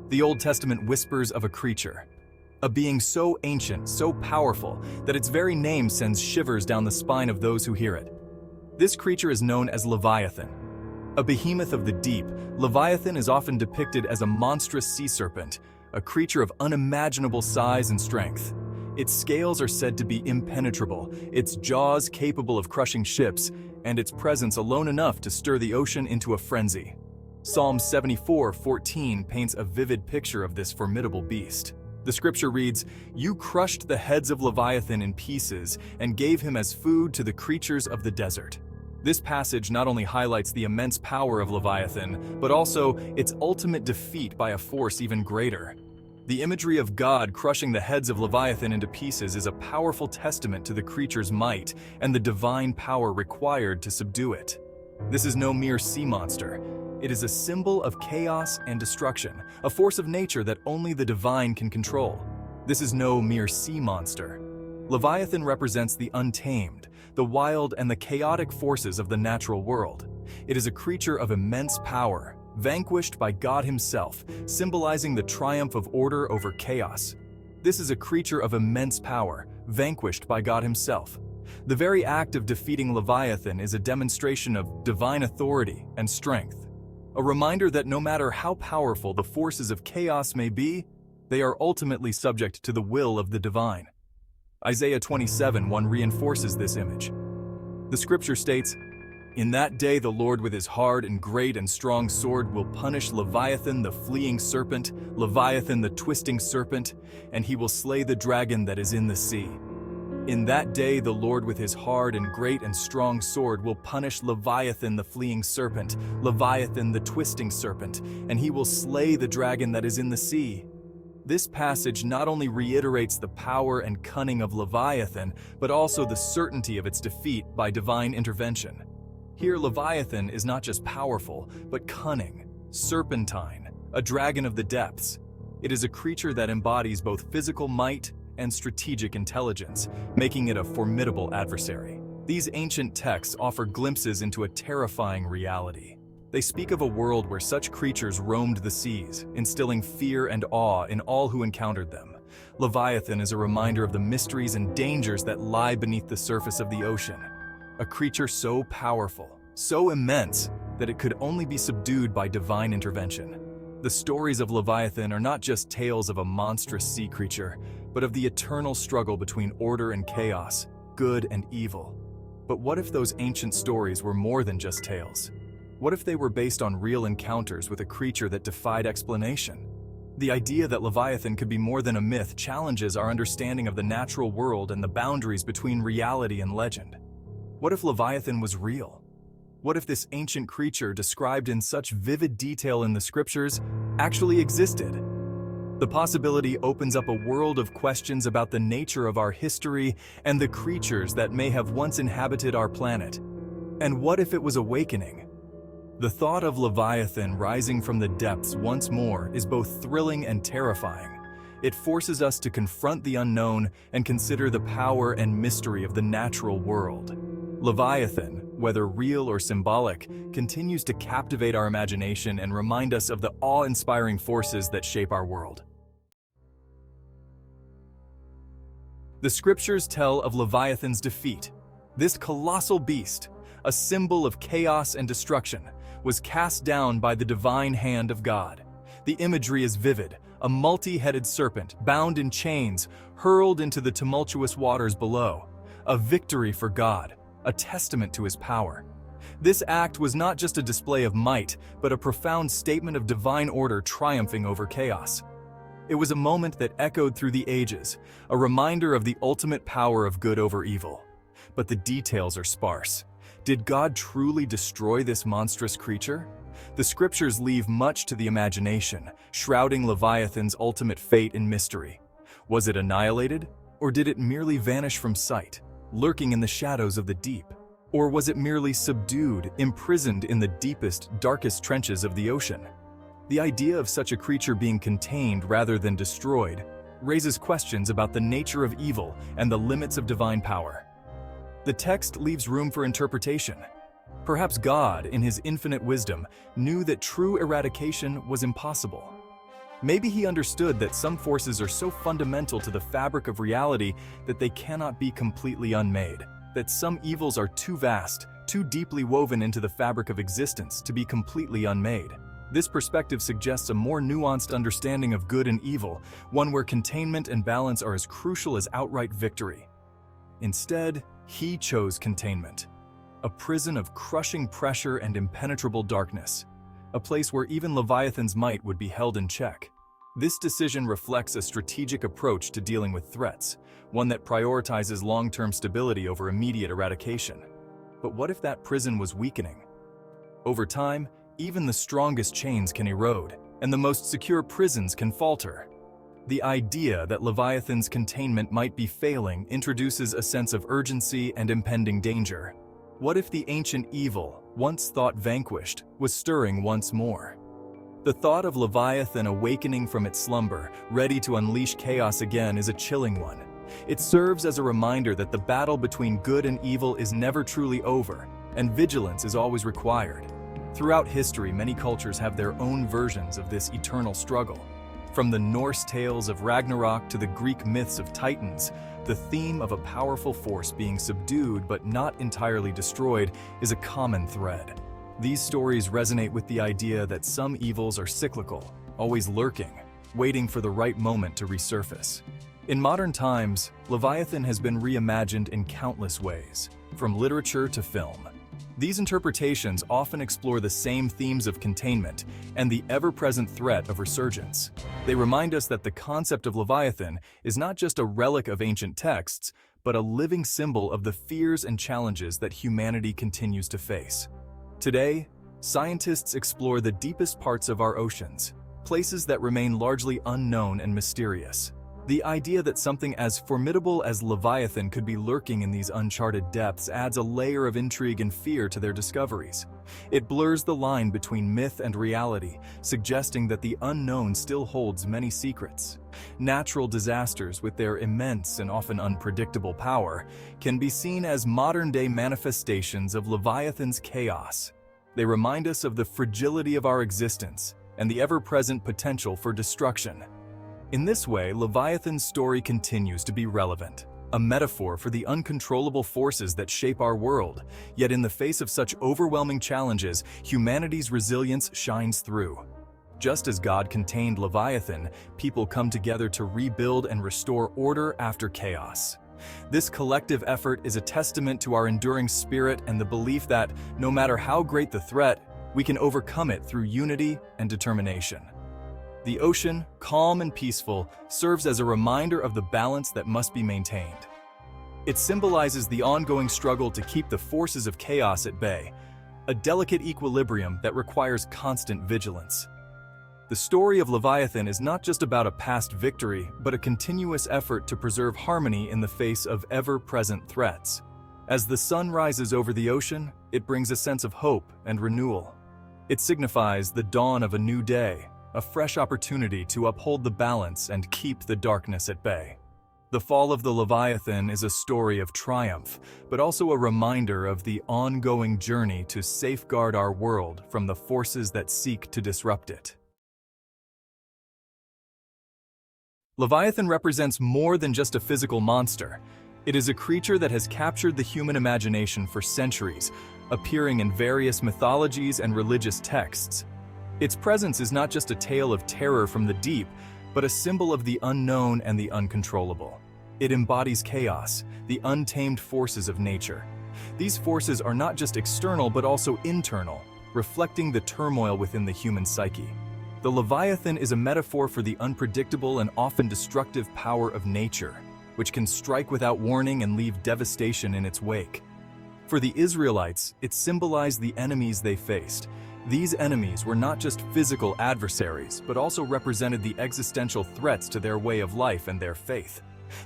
The Old Testament whispers of a creature, a being so ancient, so powerful, that its very name sends shivers down the spine of those who hear it. This creature is known as Leviathan. A behemoth of the deep, Leviathan is often depicted as a monstrous sea serpent, a creature of unimaginable size and strength. Its scales are said to be impenetrable, its jaws capable of crushing ships, and its presence alone enough to stir the ocean into a frenzy. Psalm 74:14 paints a vivid picture of this formidable beast. The scripture reads, "You crushed the heads of Leviathan in pieces and gave him as food to the creatures of the desert." This passage not only highlights the immense power of Leviathan, but also its ultimate defeat by a force even greater. The imagery of God crushing the heads of Leviathan into pieces is a powerful testament to the creature's might and the divine power required to subdue it. This is no mere sea monster. It is a symbol of chaos and destruction, a force of nature that only the divine can control. This is no mere sea monster. Leviathan represents the untamed, the wild and the chaotic forces of the natural world. It is a creature of immense power, vanquished by God himself, symbolizing the triumph of order over chaos. This is a creature of immense power, vanquished by God himself. The very act of defeating Leviathan is a demonstration of divine authority and strength. A reminder that no matter how powerful the forces of chaos may be, they are ultimately subject to the will of the divine. Isaiah 27:1 reinforces this image. The scripture states, "In that day the Lord with his hard and great and strong sword will punish Leviathan the fleeing serpent, Leviathan the twisting serpent, and he will slay the dragon that is in the sea. In that day the Lord with his hard and great and strong sword will punish Leviathan the fleeing serpent, Leviathan the twisting serpent, and he will slay the dragon that is in the sea." This passage not only reiterates the power and cunning of Leviathan, but also the certainty of its defeat by divine intervention. Here Leviathan is not just powerful, but cunning, serpentine, a dragon of the depths. It is a creature that embodies both physical might and strategic intelligence, making it a formidable adversary. These ancient texts offer glimpses into a terrifying reality. They speak of a world where such creatures roamed the seas, instilling fear and awe in all who encountered them. Leviathan is a reminder of the mysteries and dangers that lie beneath the surface of the ocean. A creature so powerful, so immense, that it could only be subdued by divine intervention. The stories of Leviathan are not just tales of a monstrous sea creature, but of the eternal struggle between order and chaos, good and evil. But what if those ancient stories were more than just tales? What if they were based on real encounters with a creature that defied explanation? The idea that Leviathan could be more than a myth challenges our understanding of the natural world and the boundaries between reality and legend. What if Leviathan was real? What if this ancient creature described in such vivid detail in the scriptures actually existed? The possibility opens up a world of questions about the nature of our history and the creatures that may have once inhabited our planet. And what if it was awakening? The thought of Leviathan rising from the depths once more is both thrilling and terrifying. It forces us to confront the unknown and consider the power and mystery of the natural world. Leviathan, whether real or symbolic, continues to captivate our imagination and remind us of the awe-inspiring forces that shape our world. The scriptures tell of Leviathan's defeat. This colossal beast, a symbol of chaos and destruction, was cast down by the divine hand of God. The imagery is vivid, a multi-headed serpent, bound in chains, hurled into the tumultuous waters below. A victory for God, a testament to his power. This act was not just a display of might, but a profound statement of divine order triumphing over chaos. It was a moment that echoed through the ages, a reminder of the ultimate power of good over evil. But the details are sparse. Did God truly destroy this monstrous creature? The scriptures leave much to the imagination, shrouding Leviathan's ultimate fate in mystery. Was it annihilated, or did it merely vanish from sight, lurking in the shadows of the deep? Or was it merely subdued, imprisoned in the deepest, darkest trenches of the ocean? The idea of such a creature being contained rather than destroyed raises questions about the nature of evil and the limits of divine power. The text leaves room for interpretation. Perhaps God, in his infinite wisdom, knew that true eradication was impossible. Maybe he understood that some forces are so fundamental to the fabric of reality that they cannot be completely unmade, that some evils are too vast, too deeply woven into the fabric of existence to be completely unmade. This perspective suggests a more nuanced understanding of good and evil, one where containment and balance are as crucial as outright victory. Instead, he chose containment, a prison of crushing pressure and impenetrable darkness, a place where even Leviathan's might would be held in check. This decision reflects a strategic approach to dealing with threats, one that prioritizes long-term stability over immediate eradication. But what if that prison was weakening? Over time, even the strongest chains can erode, and the most secure prisons can falter. The idea that Leviathan's containment might be failing introduces a sense of urgency and impending danger. What if the ancient evil, once thought vanquished, was stirring once more? The thought of Leviathan awakening from its slumber, ready to unleash chaos again, is a chilling one. It serves as a reminder that the battle between good and evil is never truly over, and vigilance is always required. Throughout history, many cultures have their own versions of this eternal struggle. From the Norse tales of Ragnarok to the Greek myths of Titans, the theme of a powerful force being subdued but not entirely destroyed is a common thread. These stories resonate with the idea that some evils are cyclical, always lurking, waiting for the right moment to resurface. In modern times, Leviathan has been reimagined in countless ways, from literature to film. These interpretations often explore the same themes of containment and the ever-present threat of resurgence. They remind us that the concept of Leviathan is not just a relic of ancient texts, but a living symbol of the fears and challenges that humanity continues to face. Today, scientists explore the deepest parts of our oceans, places that remain largely unknown and mysterious. The idea that something as formidable as Leviathan could be lurking in these uncharted depths adds a layer of intrigue and fear to their discoveries. It blurs the line between myth and reality, suggesting that the unknown still holds many secrets. Natural disasters, with their immense and often unpredictable power, can be seen as modern-day manifestations of Leviathan's chaos. They remind us of the fragility of our existence and the ever-present potential for destruction. In this way, Leviathan's story continues to be relevant, a metaphor for the uncontrollable forces that shape our world. Yet in the face of such overwhelming challenges, humanity's resilience shines through. Just as God contained Leviathan, people come together to rebuild and restore order after chaos. This collective effort is a testament to our enduring spirit and the belief that, no matter how great the threat, we can overcome it through unity and determination. The ocean, calm and peaceful, serves as a reminder of the balance that must be maintained. It symbolizes the ongoing struggle to keep the forces of chaos at bay, a delicate equilibrium that requires constant vigilance. The story of Leviathan is not just about a past victory, but a continuous effort to preserve harmony in the face of ever-present threats. As the sun rises over the ocean, it brings a sense of hope and renewal. It signifies the dawn of a new day, a fresh opportunity to uphold the balance and keep the darkness at bay. The fall of the Leviathan is a story of triumph, but also a reminder of the ongoing journey to safeguard our world from the forces that seek to disrupt it. Leviathan represents more than just a physical monster. It is a creature that has captured the human imagination for centuries, appearing in various mythologies and religious texts. Its presence is not just a tale of terror from the deep, but a symbol of the unknown and the uncontrollable. It embodies chaos, the untamed forces of nature. These forces are not just external but also internal, reflecting the turmoil within the human psyche. The Leviathan is a metaphor for the unpredictable and often destructive power of nature, which can strike without warning and leave devastation in its wake. For the Israelites, it symbolized the enemies they faced. These enemies were not just physical adversaries, but also represented the existential threats to their way of life and their faith.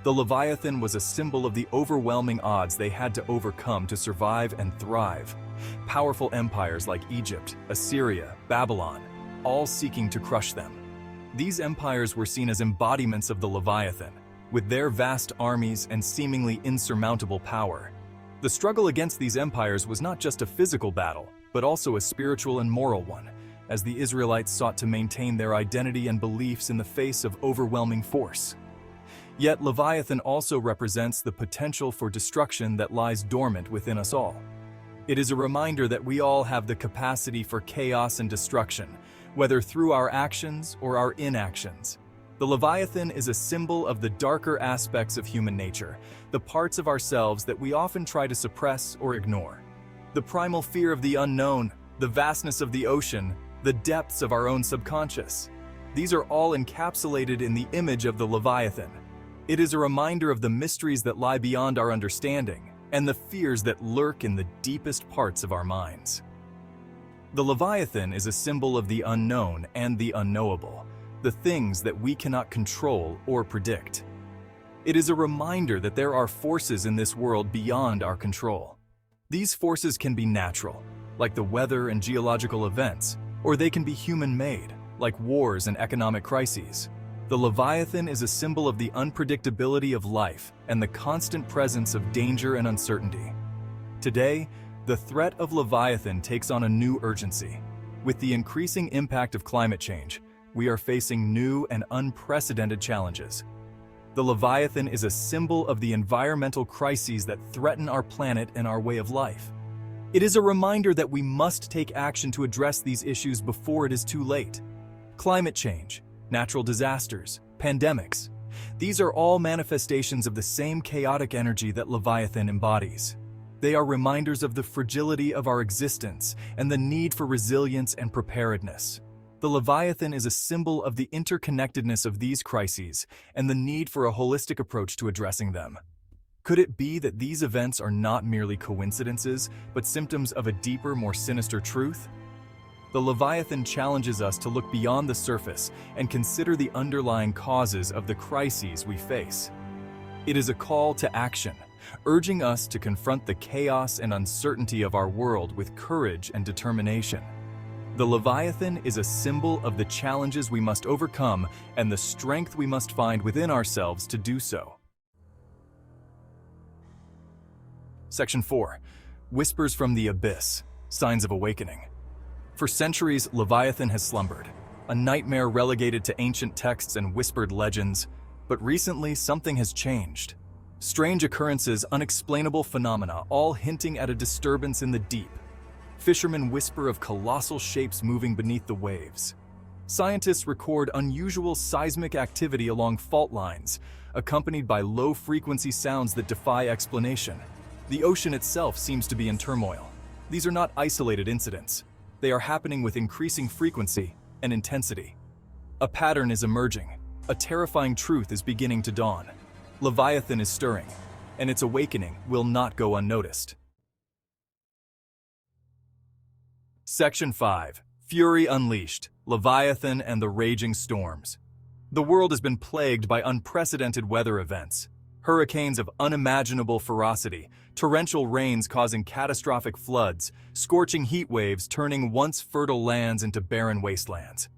The Leviathan was a symbol of the overwhelming odds they had to overcome to survive and thrive. Powerful empires like Egypt, Assyria, Babylon, all seeking to crush them. These empires were seen as embodiments of the Leviathan, with their vast armies and seemingly insurmountable power. The struggle against these empires was not just a physical battle, but also a spiritual and moral one. as the Israelites sought to maintain their identity and beliefs in the face of overwhelming force. Yet Leviathan also represents the potential for destruction that lies dormant within us all. It is a reminder that we all have the capacity for chaos and destruction, whether through our actions or our inactions. The Leviathan is a symbol of the darker aspects of human nature, the parts of ourselves that we often try to suppress or ignore. The primal fear of the unknown, the vastness of the ocean, the depths of our own subconscious. These are all encapsulated in the image of the Leviathan. It is a reminder of the mysteries that lie beyond our understanding and the fears that lurk in the deepest parts of our minds. The Leviathan is a symbol of the unknown and the unknowable, the things that we cannot control or predict. It is a reminder that there are forces in this world beyond our control. These forces can be natural, like the weather and geological events, or they can be human-made, like wars and economic crises. The Leviathan is a symbol of the unpredictability of life and the constant presence of danger and uncertainty. Today, the threat of Leviathan takes on a new urgency. With the increasing impact of climate change, we are facing new and unprecedented challenges. The Leviathan is a symbol of the environmental crises that threaten our planet and our way of life. It is a reminder that we must take action to address these issues before it is too late. Climate change, natural disasters, pandemics. These are all manifestations of the same chaotic energy that Leviathan embodies. They are reminders of the fragility of our existence and the need for resilience and preparedness. The Leviathan is a symbol of the interconnectedness of these crises and the need for a holistic approach to addressing them. Could it be that these events are not merely coincidences, but symptoms of a deeper, more sinister truth? The Leviathan challenges us to look beyond the surface and consider the underlying causes of the crises we face. It is a call to action, urging us to confront the chaos and uncertainty of our world with courage and determination. The Leviathan is a symbol of the challenges we must overcome and the strength we must find within ourselves to do so. Section 4. Whispers from the Abyss, Signs of Awakening. For centuries, Leviathan has slumbered, a nightmare relegated to ancient texts and whispered legends, but recently something has changed. Strange occurrences, unexplainable phenomena, all hinting at a disturbance in the deep. Fishermen whisper of colossal shapes moving beneath the waves. Scientists record unusual seismic activity along fault lines, accompanied by low-frequency sounds that defy explanation. The ocean itself seems to be in turmoil. These are not isolated incidents. They are happening with increasing frequency and intensity. A pattern is emerging. A terrifying truth is beginning to dawn. Leviathan is stirring, and its awakening will not go unnoticed. Section 5. Fury Unleashed, Leviathan and the Raging Storms. The world has been plagued by unprecedented weather events. Hurricanes of unimaginable ferocity, torrential rains causing catastrophic floods, scorching heat waves turning once fertile lands into barren wastelands.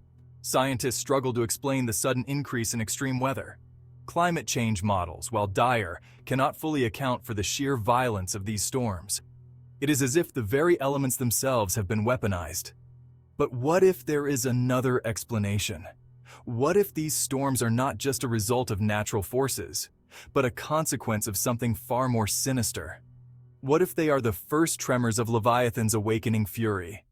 Scientists struggle to explain the sudden increase in extreme weather. Climate change models, while dire, cannot fully account for the sheer violence of these storms. It is as if the very elements themselves have been weaponized. But what if there is another explanation? What if these storms are not just a result of natural forces, but a consequence of something far more sinister? What if they are the first tremors of Leviathan's awakening fury?